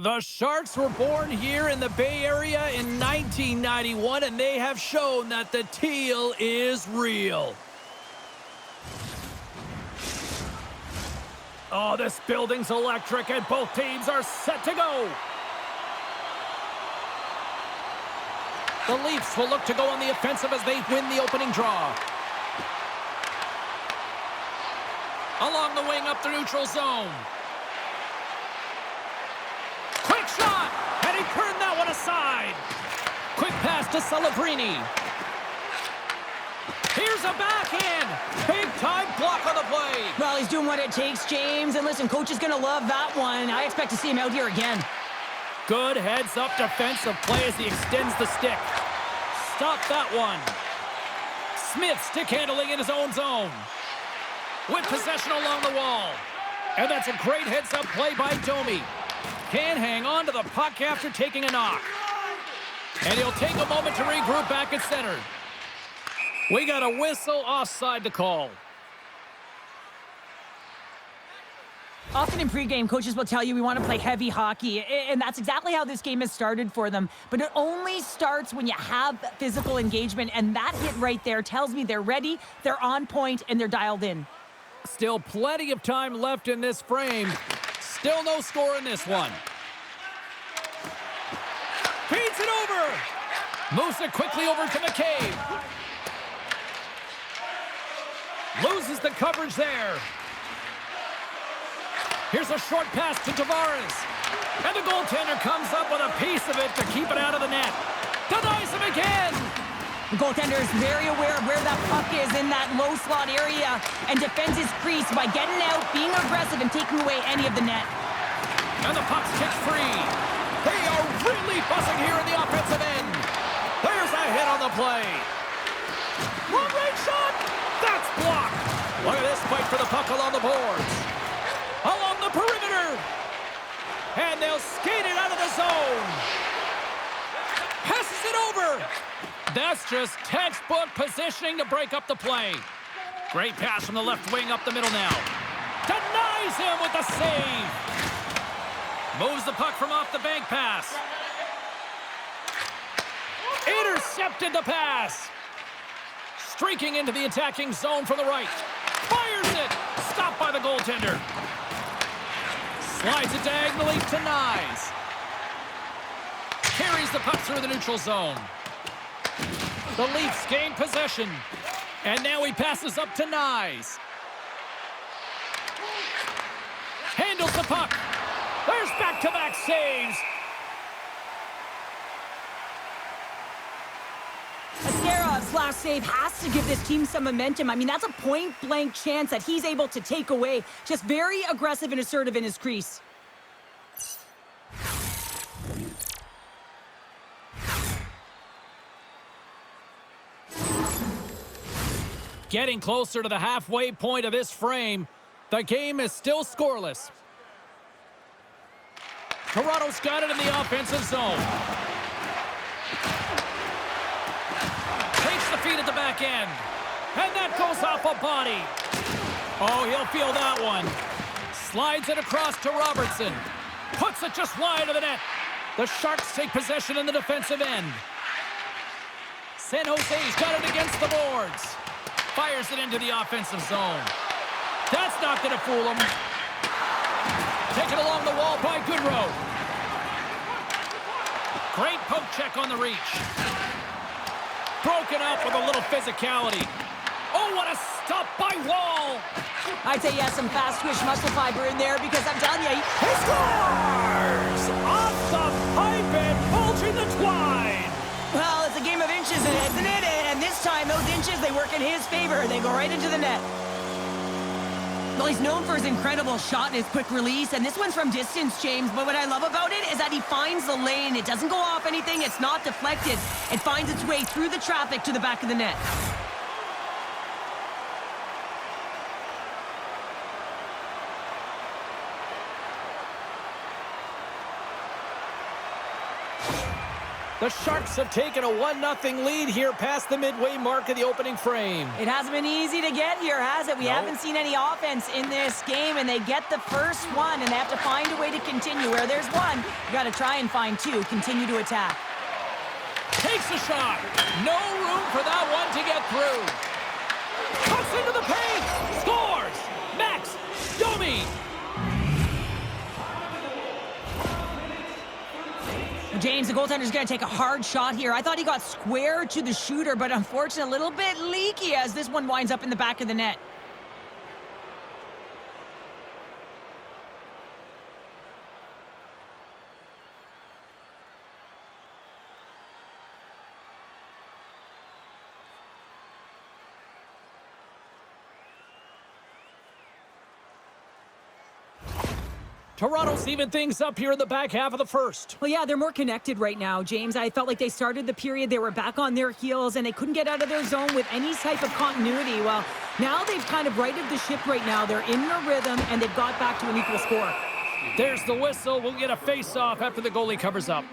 The Sharks were born here in the Bay Area in 1991, and they have shown that the teal is real. Oh, this building's electric, and both teams are set to go. The Leafs will look to go on the offensive as they win the opening draw. Along the wing up the neutral zone. Quick shot, and he turned that one aside. Quick pass to Celebrini. Here's a backhand. Big-time block on the play. Well, he's doing what it takes, James. And listen, coach is going to love that one. I expect to see him out here again. Good heads-up defensive play as he extends the stick. Stop that one. Smith stick handling in his own zone. With possession along the wall. And that's a great heads-up play by Domi. Can hang on to the puck after taking a knock. And he'll take a moment to regroup back at center. We got a whistle offside to call. Often in pregame, coaches will tell you we want to play heavy hockey, and that's exactly how this game has started for them. But it only starts when you have physical engagement, and that hit right there tells me they're ready, they're on point, and they're dialed in. Still plenty of time left in this frame. Still no score in this one. Feeds it over. Moves it quickly over to McCabe. Loses the coverage there. Here's a short pass to Tavares. And the goaltender comes up with a piece of it to keep it out of the net. Denies him again. The goaltender is very aware of where that puck is in that low slot area and defends his crease by getting out, being aggressive, and taking away any of the net. And the puck's kicked free. They are really buzzing here in the offensive end. There's a hit on the play. Long-range shot. That's blocked. Look at this fight for the puck along the boards. Along the perimeter. And they'll skate it out of the zone. Passes it over. That's just textbook positioning to break up the play. Great pass from the left wing up the middle now. Denies him with the save. Moves the puck from off the bank pass. Intercepted the pass. Streaking into the attacking zone from the right. Fires it. Stopped by the goaltender. Slides it diagonally to Nyes. Carries the puck through the neutral zone. The Leafs gain possession. And now he passes up to Nyes. Handles the puck. There's back-to-back saves. Ascarov's last save has to give this team some momentum. I mean, that's a point-blank chance that he's able to take away. Just very aggressive and assertive in his crease. Getting closer to the halfway point of this frame. The game is still scoreless. Toronto's got it in the offensive zone. Takes the feed at the back end. And that goes off a body. Oh, he'll feel that one. Slides it across to Robertson. Puts it just wide of the net. The Sharks take possession in the defensive end. San Jose's got it against the boards. Fires it into the offensive zone. That's not going to fool him. Taken along the wall by Goodrow. Great poke check on the reach. Broken up with a little physicality. Oh, what a stop by Wall. I'd say yes, some fast twitch muscle fiber in there because I'm telling you, He scores! Off the pipe and bulging the twine. well, it's a game of inches, isn't it? And this time, those inches, they work in his favor. They go right into the net. Well, he's known for his incredible shot and his quick release, and this one's from distance, James. But what I love about it is that he finds the lane. It doesn't go off anything. It's not deflected. It finds its way through the traffic to the back of the net. The Sharks have taken a 1-0 lead here past the midway mark of the opening frame. It hasn't been easy to get here, has it? We No. haven't seen any offense in this game, and they get the first one, and they have to find a way to continue. Where there's one, you got to try and find two. Continue to attack. Takes a shot. No room for that one to get through. Cuts into the paint. Scores. Max Domi. James, the goaltender's going to take a hard shot here. I thought he got square to the shooter, but unfortunately a little bit leaky as this one winds up in the back of the net. Toronto's even things up here in the back half of the first. Well, yeah, they're more connected right now, James. I felt like they started the period, they were back on their heels, and they couldn't get out of their zone with any type of continuity. Well, now they've kind of righted the ship right now. They're in the rhythm, and they've got back to an equal score. There's the whistle. We'll get a face-off after the goalie covers up.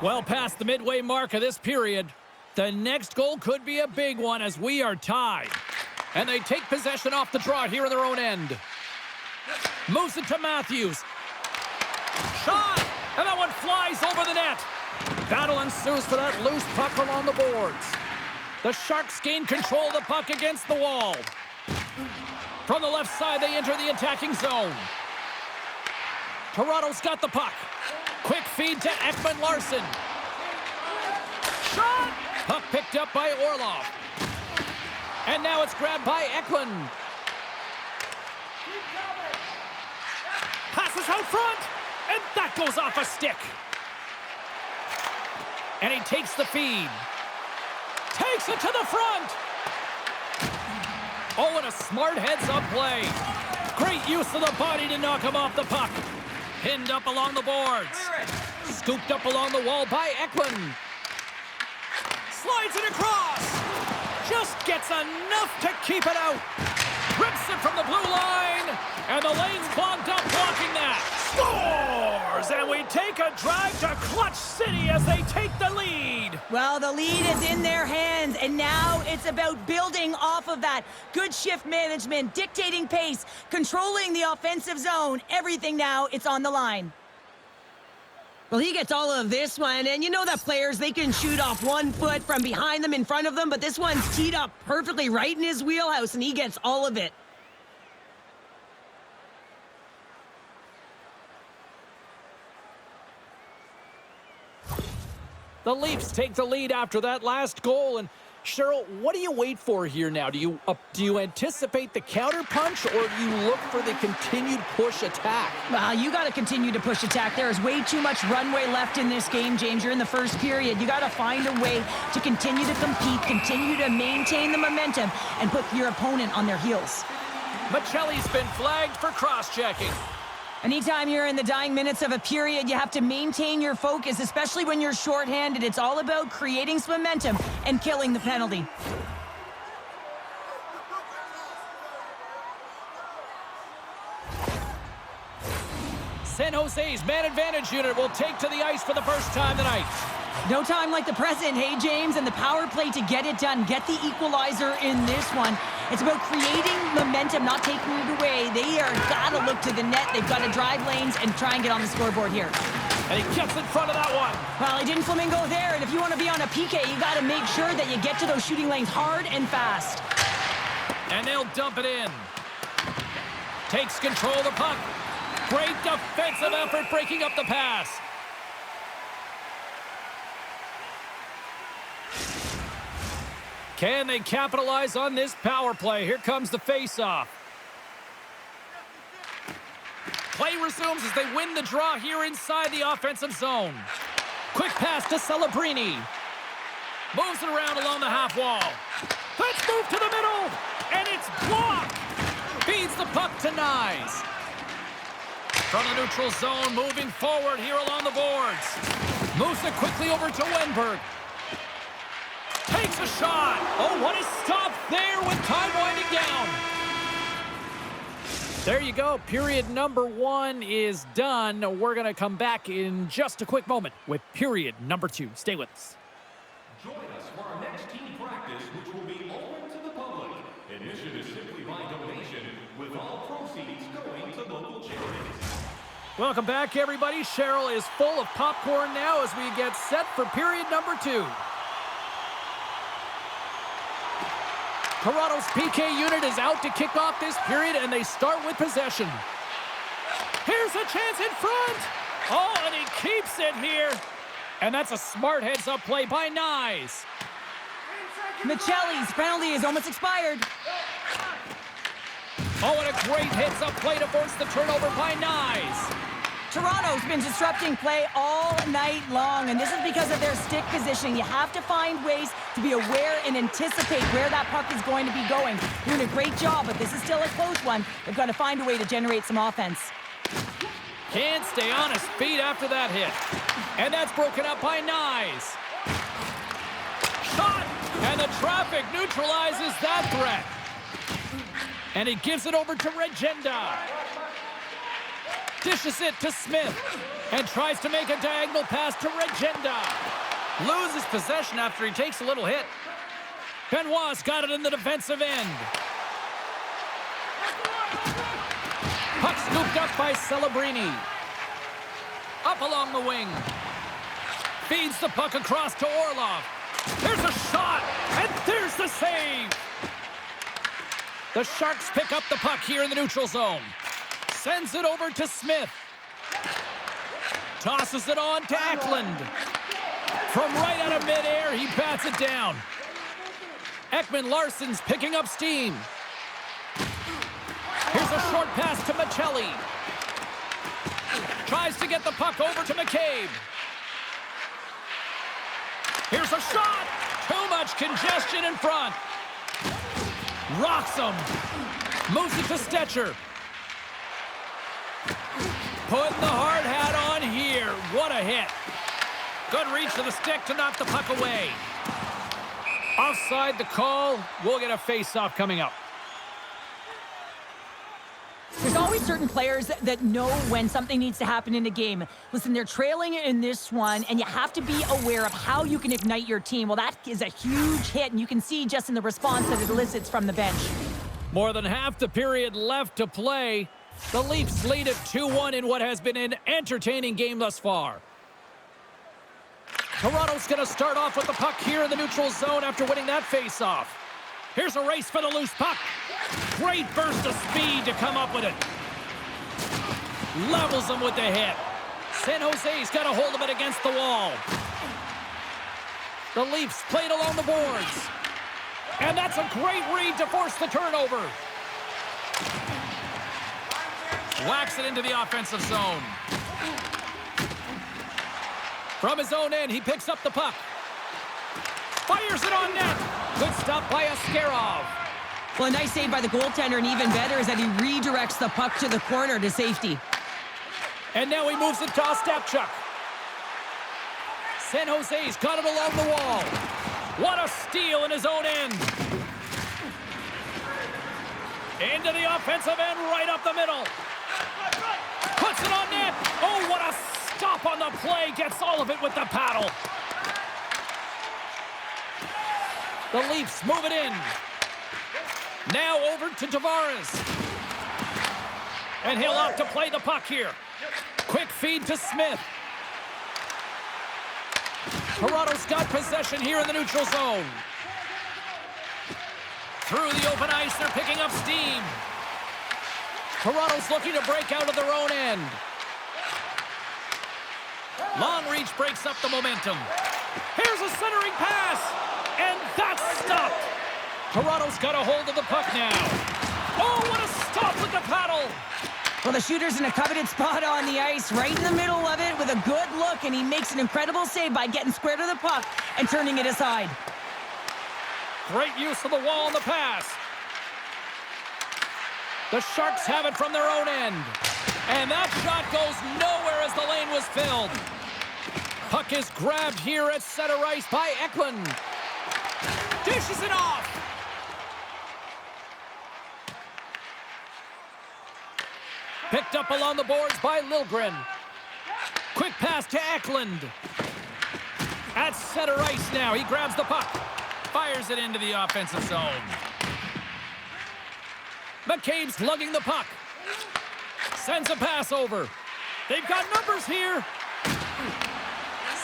Well past the midway mark of this period, the next goal could be a big one as we are tied. And they take possession off the draw here in their own end. Moves it to Matthews. Shot! And that one flies over the net. Battle ensues for that loose puck along the boards. The Sharks gain control of the puck against the wall. From the left side, they enter the attacking zone. Toronto's got the puck. Quick feed to Ekman-Larsson. Shot! Puck picked up by Orlov. And now it's grabbed by Eklund. Passes out front. And that goes off a stick. And he takes the feed. Takes it to the front. Oh, and a smart heads-up play. Great use of the body to knock him off the puck. Pinned up along the boards. Scooped up along the wall by Eklund. Slides it across. Just gets enough to keep it out. Rips it from the blue line. And the lane's clogged up blocking that. Scores! And we take a drive to Clutch City as they take the lead. Well, the lead is in their hands, and now it's about building off of that. Good shift management, dictating pace, controlling the offensive zone. Everything now, it's on the line. Well, he gets all of this one, and you know that players, they can shoot off 1 foot from behind them, in front of them, but this one's teed up perfectly right in his wheelhouse, and he gets all of it. The Leafs take the lead after that last goal, and Cheryl, what do you wait for here now? Do you anticipate the counter punch, or do you look for the continued push attack? Well, you got to continue to push attack. There is way too much runway left in this game, James. You're in the first period. You got to find a way to continue to compete, continue to maintain the momentum, and put your opponent on their heels. Michelli's been flagged for cross-checking. Anytime you're in the dying minutes of a period, you have to maintain your focus, especially when you're shorthanded. It's all about creating some momentum and killing the penalty. San Jose's man advantage unit will take to the ice for the first time tonight. No time like the present, hey, James, and the power play to get it done. Get the equalizer in this one. It's about creating momentum, not taking it away. They are got to look to the net. They've got to drive lanes and try and get on the scoreboard here. And he gets in front of that one. Well, he didn't flamingo there, and if you want to be on a PK, you got to make sure that you get to those shooting lanes hard and fast. And they'll dump it in. Takes control of the puck. Great defensive effort breaking up the pass. Can they capitalize on this power play? Here comes the face-off. Play resumes as they win the draw here inside the offensive zone. Quick pass to Celebrini. Moves it around along the half wall. Let's move to the middle. And it's blocked. Feeds the puck to Nyes. From the neutral zone, moving forward here along the boards. Moves it quickly over to Wenberg. Takes a shot. Oh, what a stop there with time winding down. There you go. Period number 1 is done. We're going to come back in just a quick moment with period number 2. Stay with us. Join us for our next team practice, which will be open to the public. Admission is simply by donation, with all proceeds going to local charities. Welcome back, everybody. Cheryl is full of popcorn now as we get set for period number 2. Toronto's PK unit is out to kick off this period, and they start with possession. Here's a chance in front. Oh, and he keeps it here. And that's a smart heads-up play by Nyes. Michelli's penalty is almost expired. Oh, and a great heads-up play to force the turnover by Nyes. Toronto's been disrupting play all night long, and this is because of their stick positioning. You have to find ways to be aware and anticipate where that puck is going to be going. Doing a great job, but this is still a close one. They've got to find a way to generate some offense. Can't stay on his feet after that hit. And that's broken up by Nyes. Shot! And the traffic neutralizes that threat. And he gives it over to Regenda. Dishes it to Smith. And tries to make a diagonal pass to Regenda. Loses possession after he takes a little hit. Benoit's got it in the defensive end. Puck scooped up by Celebrini. Up along the wing. Feeds the puck across to Orlov. There's a shot, and there's the save. The Sharks pick up the puck here in the neutral zone. Sends it over to Smith. Tosses it on to Eklund. From right out of midair, he bats it down. Ekman Larsson's picking up steam. Here's a short pass to Michelli. Tries to get the puck over to McCabe. Here's a shot. Too much congestion in front. Rocks him. Moves it to Stetcher. Putting the hard hat on here. What a hit. Good reach to the stick to knock the puck away. Offside the call. We'll get a face-off coming up. There's always certain players that know when something needs to happen in a game. Listen, they're trailing in this one, and you have to be aware of how you can ignite your team. Well, that is a huge hit, and you can see just in the response that it elicits from the bench. More than half the period left to play. The Leafs lead at 2-1 in what has been an entertaining game thus far. Toronto's going to start off with the puck here in the neutral zone after winning that face-off. Here's a race for the loose puck. Great burst of speed to come up with it. Levels them with the hit. San Jose's got a hold of it against the wall. The Leafs played along the boards. And that's a great read to force the turnover. Whacks it into the offensive zone. From his own end, he picks up the puck. Fires it on net. Good stop by Askarov. Well, a nice save by the goaltender, and even better is that he redirects the puck to the corner to safety. And now he moves it to Ostapchuk. San Jose's got it along the wall. What a steal in his own end. Into the offensive end, right up the middle. Puts it on net. Oh, what a stop on the play. Gets all of it with the paddle. The Leafs move it in. Now over to Tavares. And he'll opt to play the puck here. Quick feed to Smith. Toronto's got possession here in the neutral zone. Through the open ice, they're picking up steam. Toronto's looking to break out of their own end. Long reach breaks up the momentum. Here's a centering pass. And that's stopped. Toronto's got a hold of the puck now. Oh, what a stop with the paddle. Well, the shooter's in a coveted spot on the ice, right in the middle of it with a good look, and he makes an incredible save by getting square to the puck and turning it aside. Great use of the wall on the pass. The Sharks have it from their own end. And that shot goes nowhere as the lane was filled. Puck is grabbed here at center ice by Eklund. Dishes it off. Picked up along the boards by Liljegren. Quick pass to Eklund. At center ice now. He grabs the puck. Fires it into the offensive zone. McCabe's lugging the puck. Sends a pass over. They've got numbers here.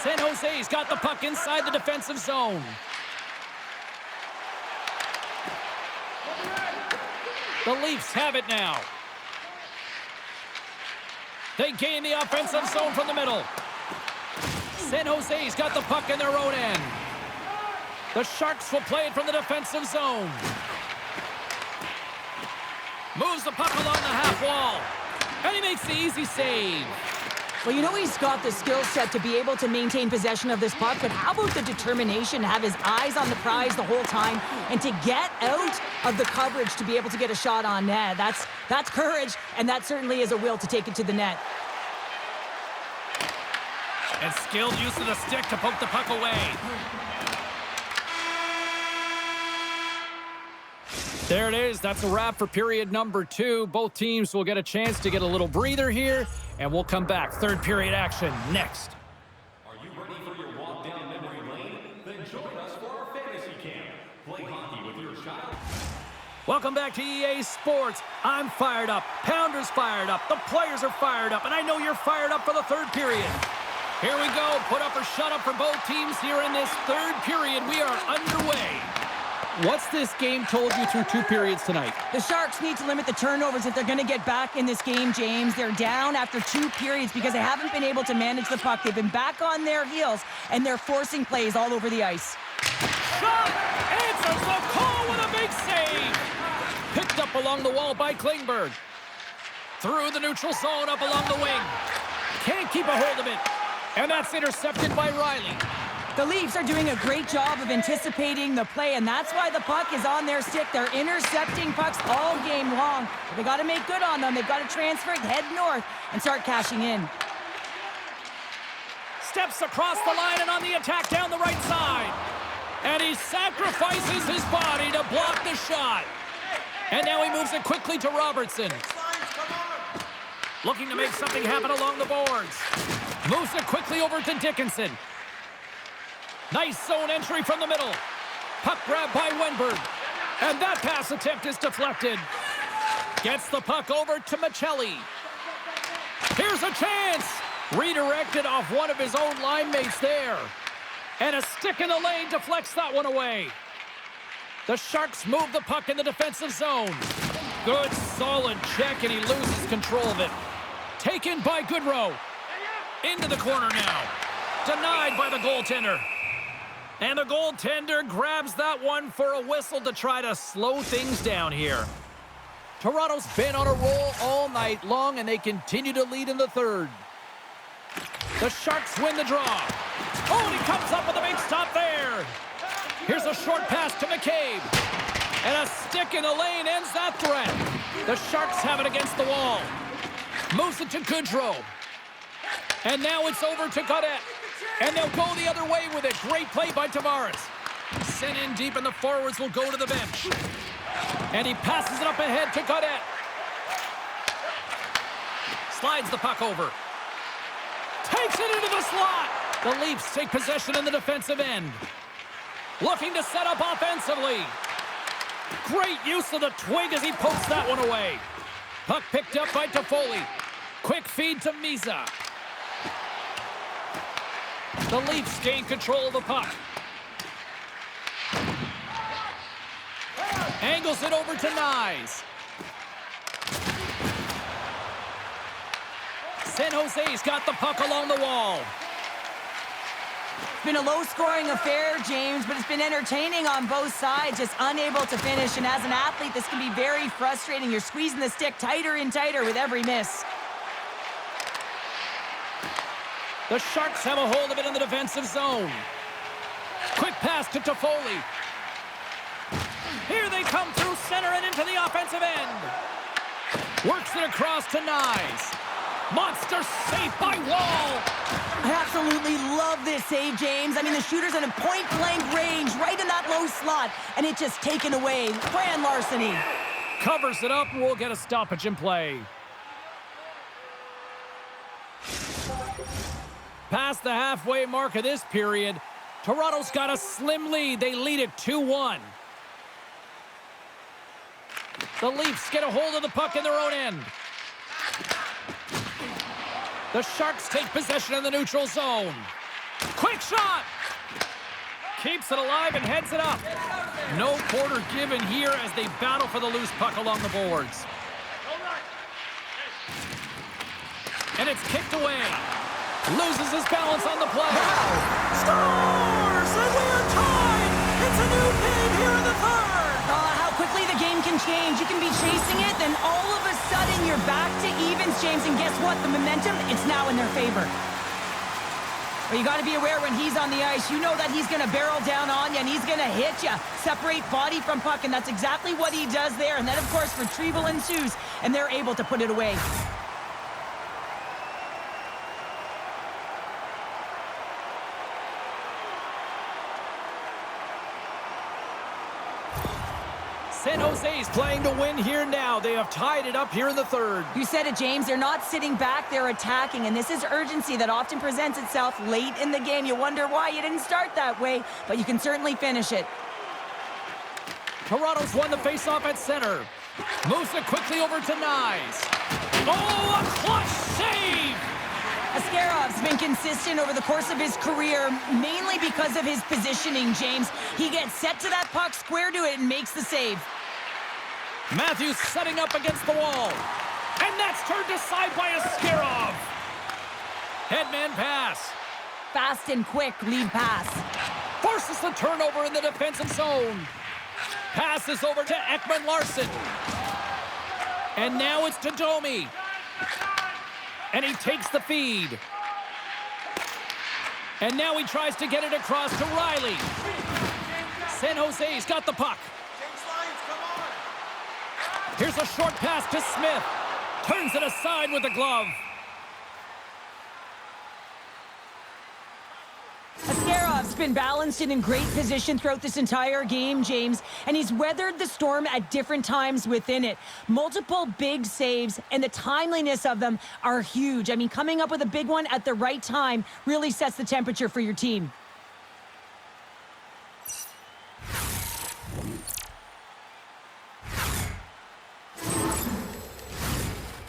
San Jose's got the puck inside the defensive zone. The Leafs have it now. They gain the offensive zone from the middle. San Jose's got the puck in their own end. The Sharks will play it from the defensive zone. Moves the puck along the half wall. And he makes the easy save. Well, you know he's got the skill set to be able to maintain possession of this puck, but how about the determination to have his eyes on the prize the whole time and to get out of the coverage to be able to get a shot on net? That's courage, and that certainly is a will to take it to the net. And skilled use of the stick to poke the puck away. There it is. That's a wrap for period number 2. Both teams will get a chance to get a little breather here, and we'll come back. Third period action next. Are you ready for your walk down memory lane? Then join us for our fantasy camp. Play hockey with your child. Welcome back to EA Sports. I'm fired up. Pounder's fired up. The players are fired up, and I know you're fired up for the third period. Here we go. Put up or shut up for both teams here in this third period. We are underway. What's this game told you through 2 periods tonight? The Sharks need to limit the turnovers if they're going to get back in this game, James. They're down after 2 periods because they haven't been able to manage the puck. They've been back on their heels, and they're forcing plays all over the ice. Shot! Answers the call with a big save! Picked up along the wall by Klingberg. Through the neutral zone, up along the wing. Can't keep a hold of it. And that's intercepted by Riley. The Leafs are doing a great job of anticipating the play, and that's why the puck is on their stick. They're intercepting pucks all game long. They got to make good on them. They've got to transfer it, head north, and start cashing in. Steps across the line and on the attack down the right side. And he sacrifices his body to block the shot. And now he moves it quickly to Robertson. Looking to make something happen along the boards. Moves it quickly over to Dickinson. Nice zone entry from the middle. Puck grab by Wenberg. And that pass attempt is deflected. Gets the puck over to Michelli. Here's a chance. Redirected off one of his own line mates there. And a stick in the lane deflects that one away. The Sharks move the puck in the defensive zone. Good, solid check, and he loses control of it. Taken by Goodrow. Into the corner now. Denied by the goaltender. And the goaltender grabs that one for a whistle to try to slow things down here. Toronto's been on a roll all night long, and they continue to lead in the third. The Sharks win the draw. Oh, and he comes up with a big stop there. Here's a short pass to McCabe. And a stick in the lane ends that threat. The Sharks have it against the wall. Moves it to Goodrow. And now it's over to Gaudette. And they'll go the other way with it. Great play by Tavares. Sent in deep, and the forwards will go to the bench. And he passes it up ahead to Gaudette. Slides the puck over. Takes it into the slot. The Leafs take possession in the defensive end. Looking to set up offensively. Great use of the twig as he pokes that one away. Puck picked up by Toffoli. Quick feed to Misa. The Leafs gain control of the puck. Angles it over to Nyes. San Jose's got the puck along the wall. It's been a low-scoring affair, James, but it's been entertaining on both sides, just unable to finish. And as an athlete, this can be very frustrating. You're squeezing the stick tighter and tighter with every miss. The Sharks have a hold of it in the defensive zone. Quick pass to Toffoli. Here they come through center and into the offensive end. Works it across to Nyes. Monster save by Wall. I absolutely love this save, James. I mean, the shooter's in a point-blank range right in that low slot, and it's just taken away. Grand larceny. Covers it up, and we'll get a stoppage in play. past the halfway mark of this period. Toronto's got a slim lead. They lead it 2-1. The Leafs get a hold of the puck in their own end. The Sharks take possession in the neutral zone. Quick shot! Keeps it alive and heads it up. No quarter given here as they battle for the loose puck along the boards. And it's kicked away. Loses his balance on the play. Scores! And we are tied! It's a new game here in the third! How quickly the game can change. You can be chasing it, then all of a sudden you're back to evens, James. And guess what? The momentum, it's now in their favor. But you got to be aware when he's on the ice, you know that he's going to barrel down on you and he's going to hit you. Separate body from puck, and that's exactly what he does there. And then, of course, retrieval ensues, and they're able to put it away. San Jose's playing to win here now. They have tied it up here in the third. You said it, James. They're not sitting back. They're attacking. And this is urgency that often presents itself late in the game. You wonder why you didn't start that way, but you can certainly finish it. Toronto's won the faceoff at center. Moves it quickly over to Nyes. Oh, a clutch save! Ascarov's been consistent over the course of his career, mainly because of his positioning, James. He gets set to that puck, square to it, and makes the save. Matthews setting up against the wall. And that's turned aside by Ascarov. Headman pass. Fast and quick lead pass. Forces the turnover in the defensive zone. Passes over to Ekman Larson. And now it's to Domi. And he takes the feed. And now he tries to get it across to Riley. San Jose's got the puck. Here's a short pass to Smith. Turns it aside with the glove. Ascarov's been balanced and in great position throughout this entire game, James, and he's weathered the storm at different times within it. Multiple big saves, and the timeliness of them are huge. I mean, coming up with a big one at the right time really sets the temperature for your team.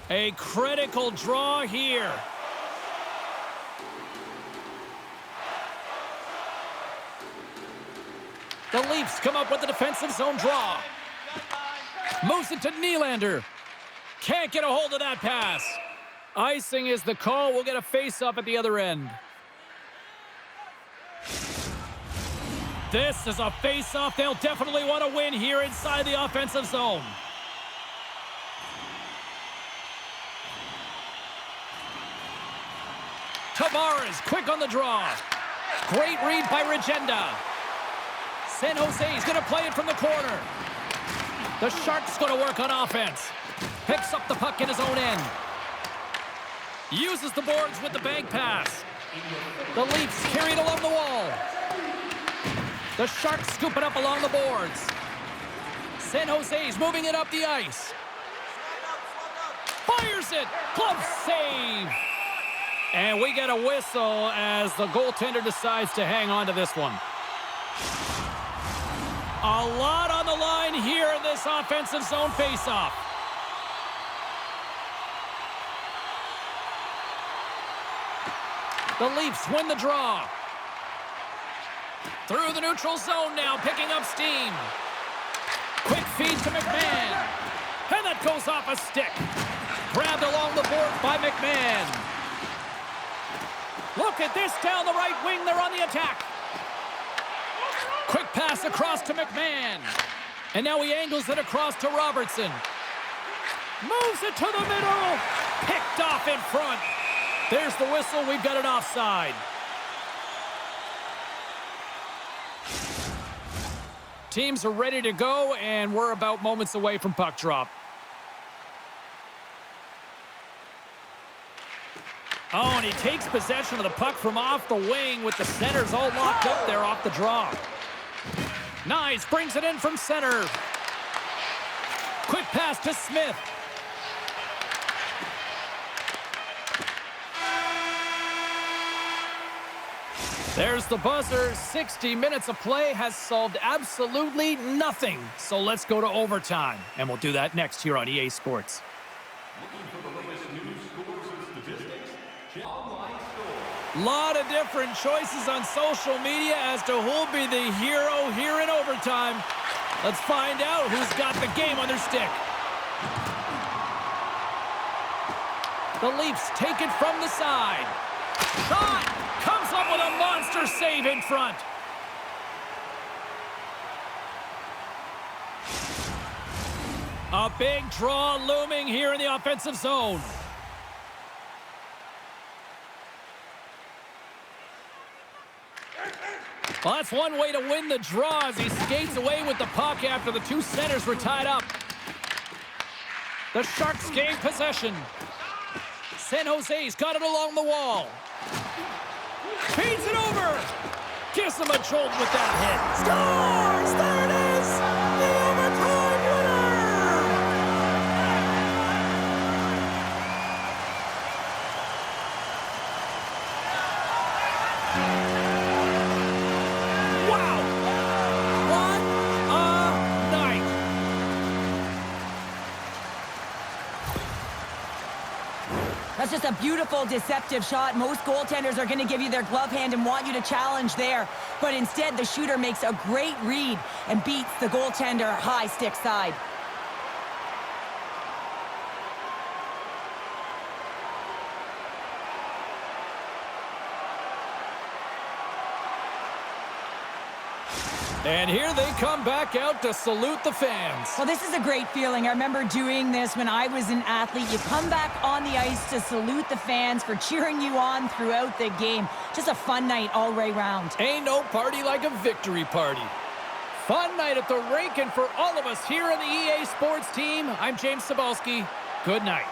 A critical draw here. The Leafs come up with the defensive zone draw. Moves it to Nylander. Can't get a hold of that pass. Icing is the call. We'll get a face-up at the other end. This is a face-off they'll definitely want to win here inside the offensive zone. Tavares quick on the draw. Great read by Regenda. San Jose's going to play it from the corner. The Sharks going to work on offense. Picks up the puck in his own end. Uses the boards with the bank pass. The Leafs carry it along the wall. The Sharks scoop it up along the boards. San Jose's moving it up the ice. Fires it. Glove save. And we get a whistle as the goaltender decides to hang on to this one. A lot on the line here in this offensive zone faceoff. The Leafs win the draw. Through the neutral zone now, picking up steam. Quick feed to McMahon. And that goes off a stick. Grabbed along the board by McMahon. Look at this down the right wing. They're on the attack. Quick pass across to McMahon. And now he angles it across to Robertson. Moves it to the middle. Picked off in front. There's the whistle. We've got an offside. Teams are ready to go, and we're about moments away from puck drop. Oh, and he takes possession of the puck from off the wing with the centers all locked up there off the draw. Nyes brings it in from center. Quick pass to Smith. There's the buzzer. 60 minutes of play has solved absolutely nothing. So let's go to overtime, and we'll do that next here on EA Sports. Looking for the latest news, scores, and statistics? Check online score. Lot of different choices on social media as to who'll be the hero here in overtime. Let's find out who's got the game on their stick. The Leafs take it from the side. Shot! Comes up with a monster save in front. A big draw looming here in the offensive zone. Well, that's one way to win the draw as he skates away with the puck after the two centers were tied up. The Sharks gain possession. San Jose's got it along the wall. Feeds it over. Gives him a jolt with that hit. Scores! There it is! The overtime winner! Wow! What a night! That's just a beautiful, deceptive shot. Most goaltenders are going to give you their glove hand and want you to challenge there. But instead, the shooter makes a great read and beats the goaltender high stick side. And here they come back out to salute the fans. Well, this is a great feeling. I remember doing this when I was an athlete. You come back on the ice to salute the fans for cheering you on throughout the game. Just a fun night all the way round. Ain't no party like a victory party. Fun night at the rink, and for all of us here on the EA Sports team, I'm James Cebulski. Good night.